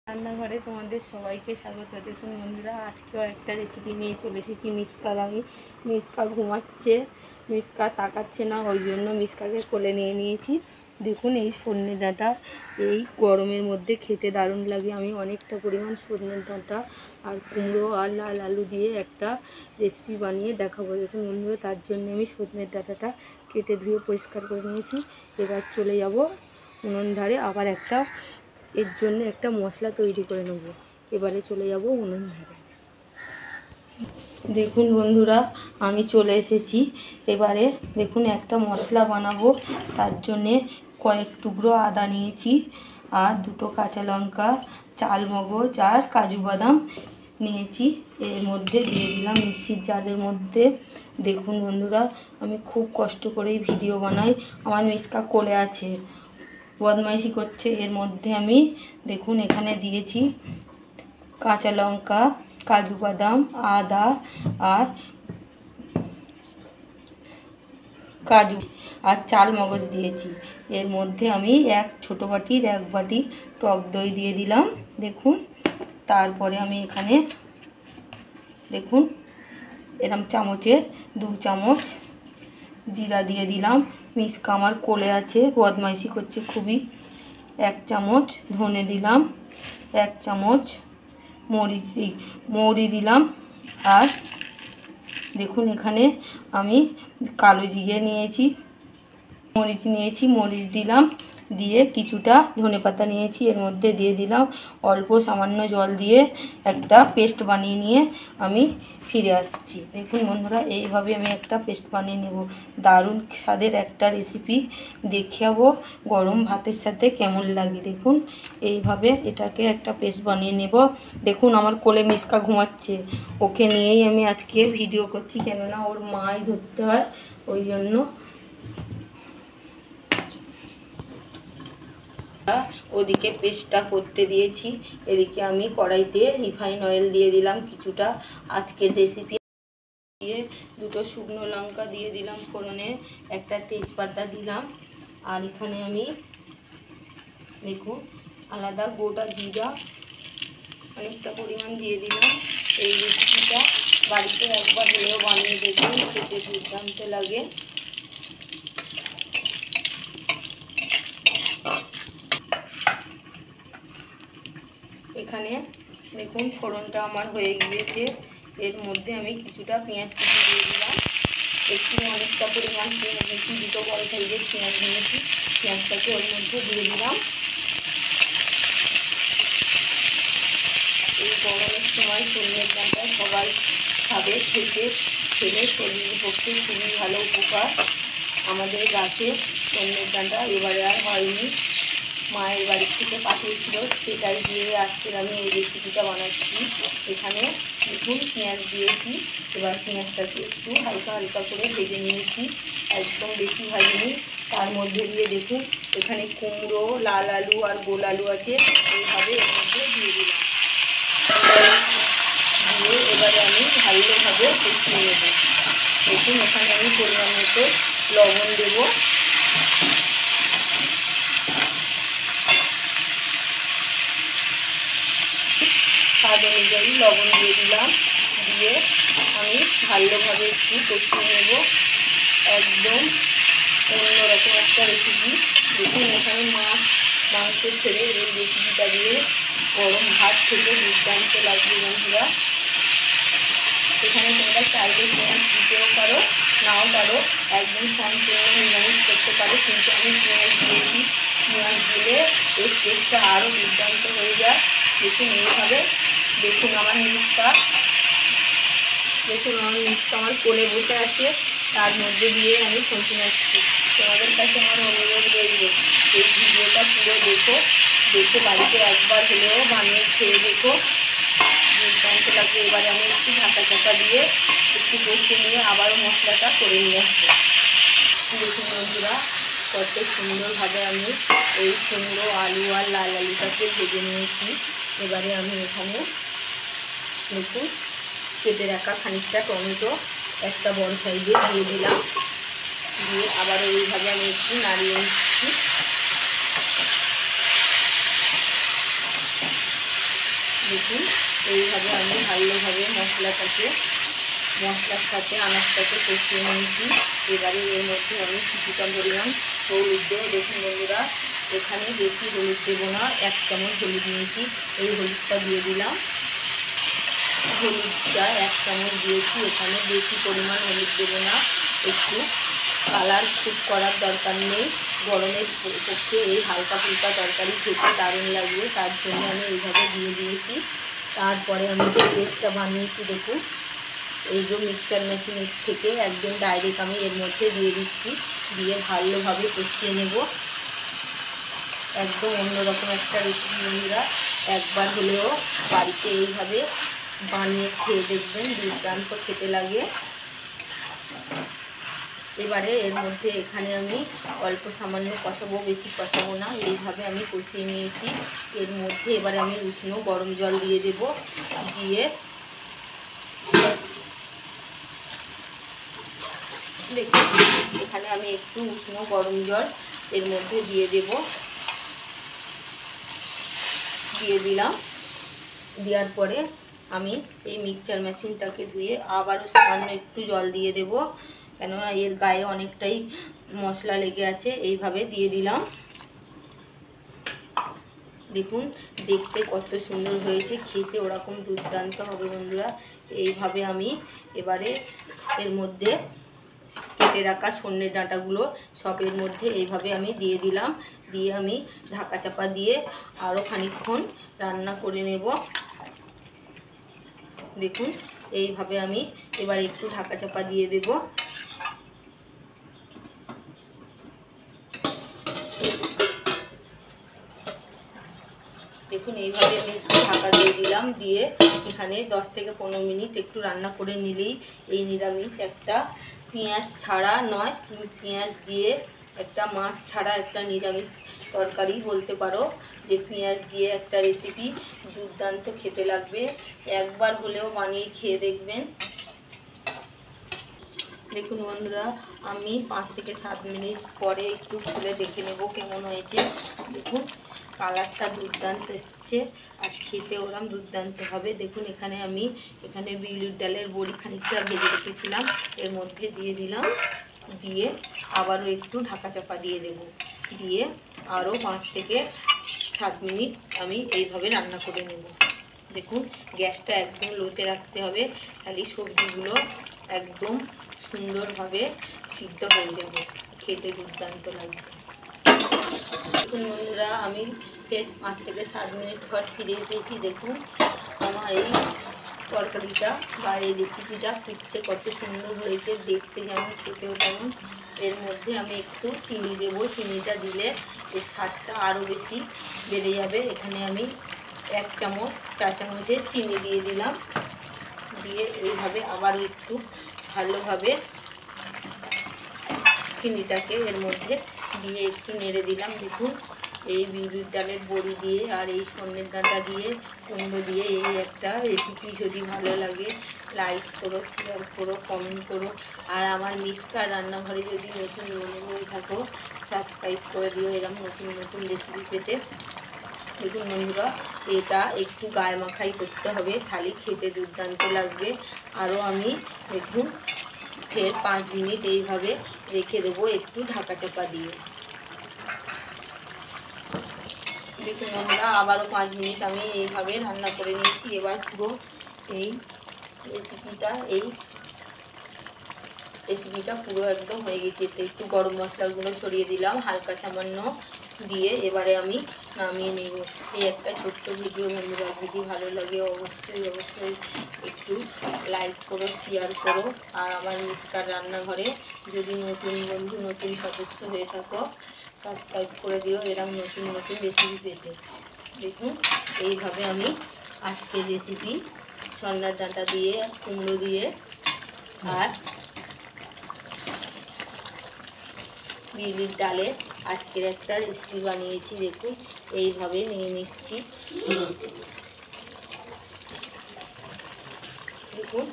রান্নাঘরে তোমাদের সবাইকে স্বাগত। দেখুন বন্ধুরা, আজকেও একটা রেসিপি নিয়ে চলে এসেছি। মিসকা ঘুমাচ্ছে, মিসকা তাকাচ্ছে না, ওই জন্য মিসকাকে কোলে নিয়ে নিয়েছি। দেখুন এই সজনে ডাঁটা এই গরমের মধ্যে খেতে দারুণ লাগে। আমি অনেকটা পরিমাণ সজনে ডাঁটা আর কুমড়ো আর লাল আলু দিয়ে একটা রেসিপি বানিয়ে দেখাবো। দেখুন বন্ধুরা, তার জন্য আমি সজনের ডাঁটাটা কেটে ধুয়ে পরিষ্কার করে নিয়েছি। এবার চলে যাব উনুন ধারে, আবার এর জন্য একটা মশলা তৈরি করে নেব। এবারে চলে যাব উনুন ধারে। দেখুন বন্ধুরা, আমি চলে এসেছি। এবারে দেখুন একটা মশলা বানাবো। তার জন্যে কয়েক টুকরো আদা নিয়েছি আর দুটো কাঁচা লঙ্কা, চালমগজ আর কাজু বাদাম নিয়েছি। এর মধ্যে দিয়ে দিলাম মিক্সির জারের মধ্যে। দেখুন বন্ধুরা, আমি খুব কষ্ট করেই ভিডিও বানাই। আমার মিসকা কোলে আছে, বদমাইশি করছে। এর মধ্যে আমি দেখুন এখানে দিয়েছি কাঁচা লঙ্কা, কাজু বাদাম, আদা আর কাজু আর চাল মগজ দিয়েছি। এর মধ্যে আমি এক ছোটো বাটির 1 বাটি টক দই দিয়ে দিলাম। দেখুন, তারপরে আমি এখানে দেখুন এরম চামচের 2 চামচ জিরা দিয়ে দিলাম। মিসকা আমার কোলে আছে, বদমাইশি করছে খুবই। 1 চামচ ধনে দিলাম, 1 চামচ মৌরি দিলাম। আর দেখুন এখানে আমি কালো জিরে নিয়েছি, মরিচ দিলাম। দিয়ে কিছুটা ধনেপাতা নিয়েছি, এর মধ্যে দিয়ে দিলাম। অল্প সামান্য জল দিয়ে একটা পেস্ট বানিয়ে নিয়ে আমি ফিরে আসছি। দেখুন বন্ধুরা, এইভাবে আমি একটা পেস্ট বানিয়ে নেব। দারুণ স্বাদের একটা রেসিপি, দেখাবো গরম ভাতের সাথে কেমন লাগে। দেখুন এইভাবে এটাকে একটা পেস্ট বানিয়ে নেব। দেখুন আমার কোলে মিসকা ঘুমাচ্ছে, ওকে নিয়েই আমি আজকে ভিডিও করছি, কেননা ওর মাই ধরতে হয়, ওই জন্য। ওদিকে পেস্টটা করতে দিয়েছি, এদিকে আমি কড়াইতে রিফাইন অয়েল দিয়ে দিলাম কিছুটা। আজকের রেসিপি দিয়ে 2টো শুকনো লঙ্কা দিয়ে দিলাম ফোড়নে, একটা তেজপাতা দিলাম। আর এখানে আমি দেখুন আলাদা গোটা জিরা অনেকটা পরিমাণ দিয়ে দিলাম। এই রেসিপিটা বাড়িতে একবার হলেও বানিয়ে দেখুন, খেতে দুর্দান্ত লাগে। এখানে দেখুন ফোড়নটা আমার হয়ে গিয়েছে। এর মধ্যে আমি কিছুটা পেঁয়াজ কুচি দিয়ে দিলাম। অনেকটা পরিমাণ পেঁয়াজ নিয়েছি, 2টো বড় সাইজের পেঁয়াজ নিয়েছি। পেঁয়াজটাকে ওর মধ্যে দিয়ে দিলাম। এই গরমের সময় সজনের ডাঁটা সবাই খাবে, খেলে শরীরের পক্ষে খুবই ভালো উপকার। আমাদের গাছে সজনের ডাঁটা এবারে আর হয়নি, মায়ের বাড়ি থেকে পাঠিয়েছিল, সেটাই দিয়ে আজকের আমি এই রেসিপিটা বানাচ্ছি। এখানে দেখুন পেঁয়াজ দিয়েছি। এবার পেঁয়াজটাকে একটু হালকা করে ভেজে নিয়েছি, একদম বেশি ভাজিনি। তার মধ্যে দিয়ে দেখুন এখানে কুমড়ো, লাল আলু আর গোল আলু আছে, এইভাবে এর মধ্যে দিয়ে দিলাম। দিয়ে এবারে আমি ভালোভাবে কষিয়ে নেব। দেখুন এখানে আমি পরিমাণ মতো লবণ দেবো। স্বাদ অনুযায়ী লবণ দিয়ে দিলাম। দিয়ে আমি ভালোভাবে একটু কষিয়ে নেব। একদম অন্যরকম একটা রেসিপি। দেখুন এখানে মাংস ছেড়ে এই রেসিপিটা দিয়ে গরম ভাত থেকে দুর্দান্ত লাগবে বন্ধুরা। এখানে তোমরা চাইলে পেঁয়াজ দিতেও পারো, নাও পারো, একদম সম্পূর্ণ নিরামিষ করতে পারো, কিন্তু আমি পেঁয়াজ দিয়েছি। পেঁয়াজ দিলে এর টেস্টটা আরও দুর্দান্ত হয়ে যায়। দেখুন এইভাবে দেখুন আমার মিসকা আমার কোলে বসে আছে, তার মধ্যে দিয়ে আমি কষে আসছি। তোমাদের কাছে আমার অনুরোধ রইল, এই ভিডিওটা পুরো দেখে বাড়িতে একবার হলেও বানিয়ে খেয়ে দেখো, দুর্দান্ত লাগবে। এবারে আমি একটু ঢাকা দিয়ে একটু কষে নিয়ে আবারও মশলাটা করে নিয়ে আসবো। দেখুন বন্ধুরা, কত সুন্দরভাবে আমি এই কুমড়ো, আলু আর লাল আলুটাকে ভেজে নিয়েছি। এবারে আমি এখানে দেখুন কেটে রাখা খানিকটা টমেটো একটা বড় সাইজে দিয়ে দিলাম। দিয়ে আবারও এইভাবে আমি একটু নাড়িয়ে নিচ্ছি। দেখুন এইভাবে আমি ভালোভাবে মশলার সাথে আনাজটাকে কষিয়ে নিয়েছি। এবারে এর মধ্যে আমি কিছুটা পরিমাণ হলুদ দেবো। দেখুন বন্ধুরা, এখানে বেশি হলুদ দেবো না, 1 চামচ হলুদ নিয়েছি, এই হলুদটা দিয়ে দিলাম। হলুদটা 1 চামচ দিয়েছি, এখানে বেশি পরিমাণ হলুদ দেবো না, একটু কালার খুব করার দরকার নেই। গরমের পক্ষে এই হালকা ফুলকা তরকারি খেতে দারুণ লাগবে, তার জন্য আমি এইভাবে দিয়ে দিয়েছি। তারপরে আমি যে পেস্টটা বানিয়েছি দেখুন, এই যে মিক্সচার মেশিনের থেকে একদম ডাইরেক্ট আমি এর মধ্যে দিয়ে দিচ্ছি, দিয়ে ভালোভাবে কষিয়ে নেব। একদম অন্যরকম একটা রেসিপি বন্ধুরা, একবার হলেও বাড়িতে এইভাবে বানিয়ে খেয়ে দেখবেন, দুর্দান্ত খেতে লাগে। এবারে এর মধ্যে এখানে আমি অল্প সামান্য কষাবো, বেশি কষাবো না, এইভাবে আমি কষিয়ে নিয়েছি। এর মধ্যে এবারে আমি উষ্ণ গরম জল দিয়ে দেব, দিয়ে দেখুন এখানে আমি একটু উষ্ণ গরম জল এর মধ্যে দিয়ে দিলাম। দেওয়ার পরে আমি এই মিক্সচার মেশিনটাকে ধুয়ে আবারও সামান্য একটু জল দিয়ে দেব, কেননা এর গায়ে অনেকটাই মশলা লেগে আছে। এইভাবে দিয়ে দিলাম। দেখুন দেখতে কত সুন্দর হয়েছে, খেতে ওরকম দুর্দান্ত হবে বন্ধুরা। এইভাবে আমি এবারে এর মধ্যে কেটে রাখা সন্নের ডাঁটাগুলো সব এর মধ্যে এইভাবে আমি দিয়ে দিলাম, দিয়ে আমি ঢাকা চাপা দিয়ে আরও খানিকক্ষণ রান্না করে নেব। দেখুন এইভাবে আমি এবার একটু ঢাকা চাপা দিয়ে দেব। দেখুন এইভাবে আমি একটু ঢাকা দিয়ে দিলাম, দিয়ে এখানে 10 থেকে 15 মিনিট একটু রান্না করে নিলেই এই নিরামিষ একটা পেঁয়াজ ছাড়া নয়, পেঁয়াজ দিয়ে একটা মাছ ছাড়া একটা নিরামিষ তরকারি বলতে পারো, যে পেঁয়াজ দিয়ে একটা রেসিপি দুর্দান্ত খেতে লাগবে। একবার হলেও বানিয়ে খেয়ে দেখবেন। দেখুন বন্ধুরা, আমি 5 থেকে 7 মিনিট পরে একটু খুলে দেখে নেব কেমন হয়েছে। দেখুন কালারটা দুর্দান্ত এসছে, আর খেতে ওরম দুর্দান্ত হবে। দেখুন এখানে বিউলির ডালের বড়ি খানিকটা ভেজে রেখেছিলাম, এর মধ্যে দিয়ে দিলাম, দিয়ে আবারও একটু ঢাকা চাপা দিয়ে দেব, দিয়ে আরও 5 থেকে 7 মিনিট আমি এইভাবে রান্না করে নেব। দেখুন গ্যাসটা একদম লোতে রাখতে হবে, তাহলে সবজিগুলো একদম সুন্দরভাবে সিদ্ধ হয়ে যাবে, খেতে দুর্দান্ত লাগবে। দেখুন বন্ধুরা, আমি বেশ 5 থেকে 7 মিনিট পর ফিরে এসেছি। দেখুন আমার এই তরকারিটা বা এই রেসিপিটা ফুটছে, কত সুন্দর হয়েছে দেখতে, যেমন খেতেও তেমন। এর মধ্যে আমি একটু চিনি দেব, চিনিটা দিলে এর স্বাদটা আরও বেশি বেড়ে যাবে। এখানে আমি 1 চামচ 4 চামচের চিনি দিয়ে দিলাম, দিয়ে এইভাবে আবার একটু ভালোভাবে চিনিটাকে এর মধ্যে দিয়ে একটু নেড়ে দিলাম। দেখুন এই বিউলির ডালের বড়ি দিয়ে আর এই সন্নের ডাঁটা দিয়ে কুমড়ো দিয়ে এই একটা রেসিপি যদি ভালো লাগে লাইক করো, শেয়ার করো, কমেন্ট করো, আর আমার মিষ্কার রান্নাঘরে যদি নতুন হয়ে থাকো সাবস্ক্রাইব করে দিও এরকম নতুন নতুন রেসিপি পেতে। দেখুন বন্ধুরা, এটা একটু গায়ে মাখাই করতে হবে, থালি খেতে দুর্দান্ত লাগবে। আরও আমি দেখুন ফের 5 মিনিট এইভাবে রেখে দেবো একটু ঢাকা চাপা দিয়ে। দেখুন বন্ধুরা, আবারও 5 মিনিট আমি এইভাবে রান্না করে নিয়েছি। এবার পুরো এই রেসিপিটা পুরো একদম হয়ে গেছে। একটু গরম মশলাগুলো ছড়িয়ে দিলাম হালকা সামান্য, দিয়ে এবারে আমি নামিয়ে নেব। এই একটা ছোট্ট ভিডিও বন্ধুরা, যদি ভালো লাগে অবশ্যই একটু লাইক করো, শেয়ার করো, আর আমার মিষ্কার রান্নাঘরে যদি নতুন বন্ধু, নতুন সদস্য হয়ে থাকো সাবস্ক্রাইব করে দিও এরকম নতুন নতুন রেসিপি পেতে। দেখুন এইভাবে আমি আজকের রেসিপি সন্নার ডাঁটা দিয়ে, কুমড়ো দিয়ে আর বিউলির ডালে আজকের একটা রেসিপি বানিয়েছি। দেখুন এইভাবে নিয়ে নিচ্ছি। দেখুন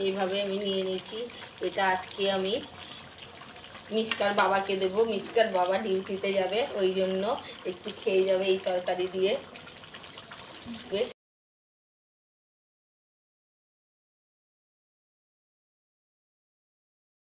এইভাবে আমি নিয়ে নিয়েছি। এটা আজকে আমি মিষ্কার বাবাকে দেবো, মিষ্কার বাবা ডিউটিতে যাবে, ওই জন্য একটু খেয়ে যাবে এই তরকারি দিয়ে। বেশ